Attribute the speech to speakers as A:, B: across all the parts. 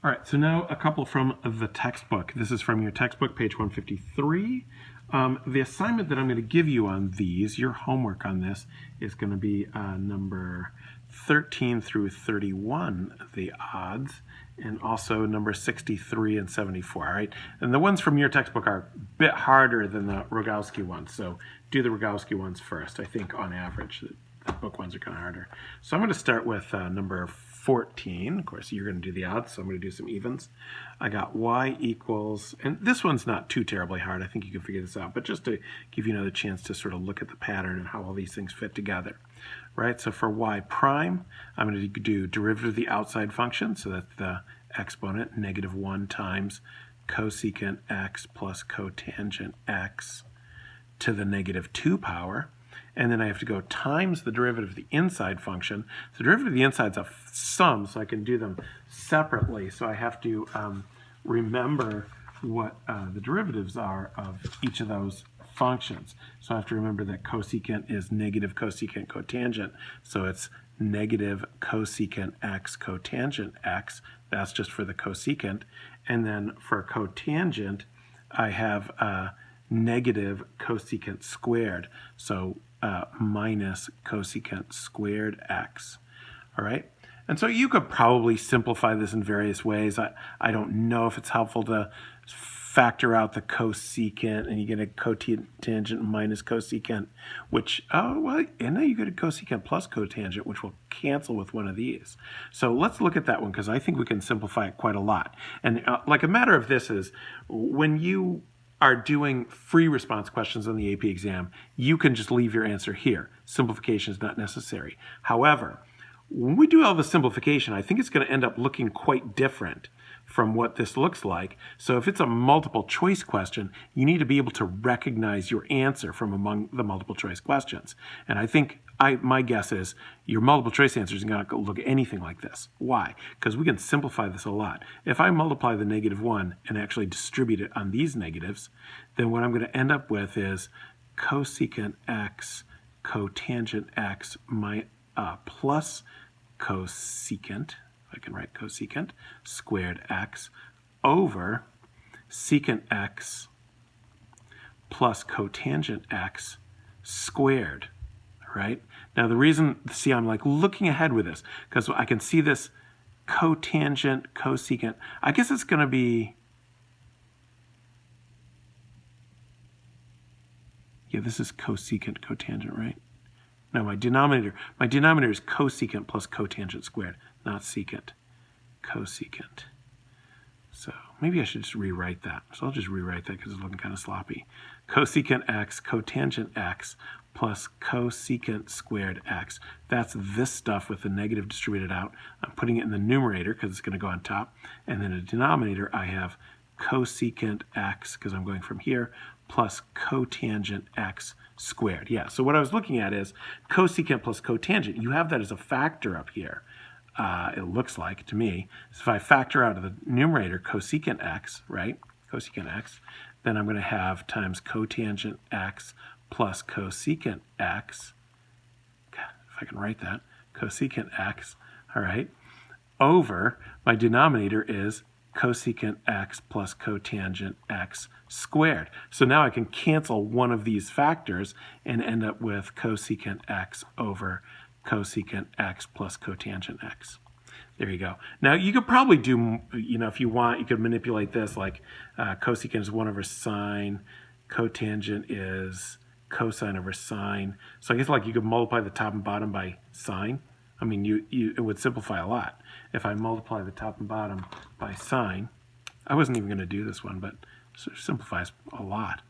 A: All right, so now a couple from the textbook. This is from your textbook, page 153. The assignment that I'm going to give you on these, your homework on this, is going to be number 13 through 31, the odds, and also number 63 and 74, all right? And the ones from your textbook are a bit harder than the Rogowski ones, so do the Rogowski ones first. I think on average, the book ones are kind of harder. So I'm going to start with number 14. Of course, you're going to do the odds, so I'm going to do some evens. I got y equals, and this one's not too terribly hard. I think you can figure this out, but just to give you another chance to sort of look at the pattern and how all these things fit together, right? So for y prime, I'm going to do derivative of the outside function, so that's the exponent, -1 times cosecant x plus cotangent x to the -2 power. And then I have to go times the derivative of the inside function. So the derivative of the inside is a sum, so I can do them separately. So I have to remember what the derivatives are of each of those functions. So I have to remember that cosecant is negative cosecant cotangent. So it's negative cosecant x cotangent x. That's just for the cosecant. And then for cotangent, I have negative cosecant squared. So minus cosecant squared x, all right? And so you could probably simplify this in various ways. I don't know if it's helpful to factor out the cosecant and you get a cotangent minus cosecant, which, well, and then you get a cosecant plus cotangent, which will cancel with one of these. So let's look at that one because I think we can simplify it quite a lot. And like a matter of this is, when you are doing free response questions on the AP exam, you can just leave your answer here. Simplification is not necessary. However, when we do all the simplification, I think it's going to end up looking quite different from what this looks like. So if it's a multiple choice question, you need to be able to recognize your answer from among the multiple choice questions. And I think my guess is your multiple choice answer is not going to look anything like this. Why? Because we can simplify this a lot. If I multiply the -1 and actually distribute it on these negatives, then what I'm going to end up with is cosecant x cotangent x plus cosecant, I can write cosecant squared x over secant x plus cotangent x squared, right? Now the reason, see, I'm like looking ahead with this because I can see this cotangent, cosecant. I guess it's going to be, yeah, this is cosecant, cotangent, right? No, my denominator is cosecant plus cotangent squared, not secant, cosecant. So maybe I should just rewrite that. So I'll just rewrite that because it's looking kind of sloppy. Cosecant x, cotangent x, plus cosecant squared x. That's this stuff with the negative distributed out. I'm putting it in the numerator because it's going to go on top. And then in the denominator, I have cosecant x, because I'm going from here, plus cotangent x squared. Yeah, so what I was looking at is cosecant plus cotangent. You have that as a factor up here. It looks like to me. So if I factor out of the numerator cosecant x, right, cosecant x, then I'm going to have times cotangent x plus cosecant x, if I can write that, cosecant x, all right, over my denominator is cosecant x plus cotangent x squared. So now I can cancel one of these factors and end up with cosecant x over cosecant x plus cotangent x. There you go. Now you could probably do, if you want, you could manipulate this like cosecant is 1 over sine, cotangent is cosine over sine. So I guess like you could multiply the top and bottom by sine. I mean, it would simplify a lot. If I multiply the top and bottom by sine, I wasn't even going to do this one, but it simplifies a lot,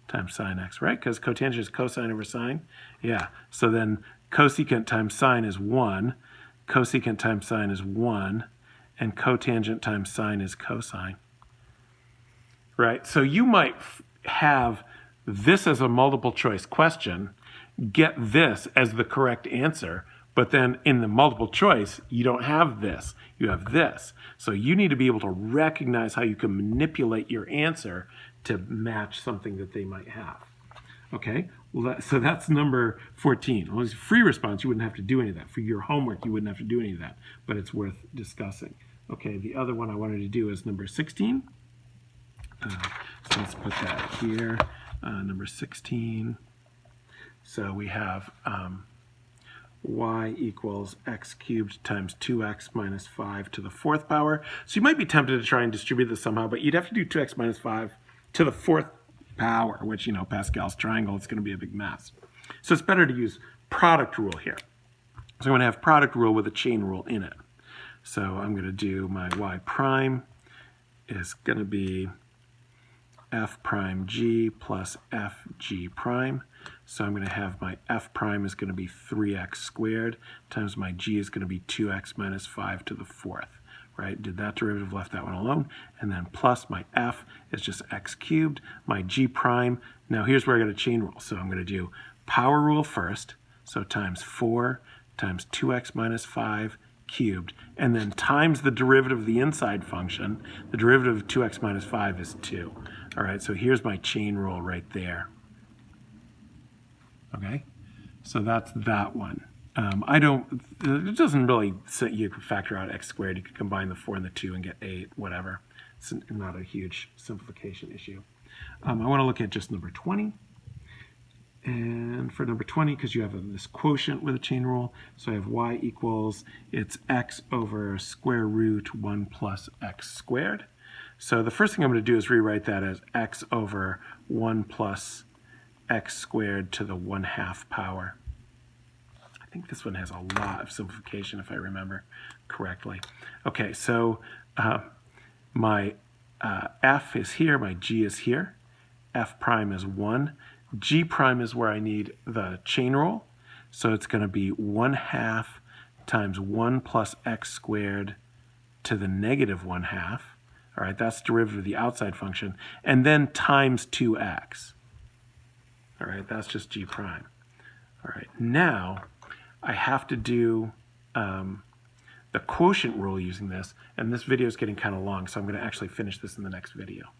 A: times sine x, right? Because cotangent is cosine over sine. Yeah, so then cosecant times sine is 1, cosecant times sine is 1, and cotangent times sine is cosine, right? So you might have this as a multiple choice question, get this as the correct answer, but then in the multiple choice, you don't have this, you have this. So you need to be able to recognize how you can manipulate your answer to match something that they might have. Okay, well, so that's number 14. Well, it's a free response, you wouldn't have to do any of that. For your homework, you wouldn't have to do any of that, but it's worth discussing. Okay, the other one I wanted to do is number 16. So let's put that here, number 16. So we have y equals x cubed times 2x minus 5 to the 4th power. So you might be tempted to try and distribute this somehow, but you'd have to do 2x minus 5 to the 4th power, which, you know, Pascal's triangle, it's going to be a big mess. So it's better to use product rule here. So I'm going to have product rule with a chain rule in it. So I'm going to do my y prime is going to be f prime g plus f g prime. So I'm going to have my f prime is going to be 3x squared times my g is going to be 2x minus 5 to the 4th. Right? Did that derivative, left that one alone. And then plus my f is just x cubed. My g prime, now here's where I got a chain rule. So I'm going to do power rule first. So times 4 times 2x minus 5 cubed. And then times the derivative of the inside function. The derivative of 2x minus 5 is 2. All right, so here's my chain rule right there. Okay, so that's that one. It doesn't really say you could factor out x squared. You could combine the 4 and the 2 and get 8, whatever. It's not a huge simplification issue. I want to look at just number 20. And for number 20, because you have this quotient with a chain rule, so I have y equals, it's x over square root 1 plus x squared. So the first thing I'm going to do is rewrite that as x over 1 plus x squared to the 1/2 power. I think this one has a lot of simplification if I remember correctly. Okay, so my f is here, my g is here, f prime is 1, g prime is where I need the chain rule, so it's going to be 1/2 times 1 plus x squared to the negative 1/2. All right, that's the derivative of the outside function, and then times 2x. All right, that's just g prime. All right, now I have to do the quotient rule using this, and this video is getting kind of long, so I'm going to actually finish this in the next video.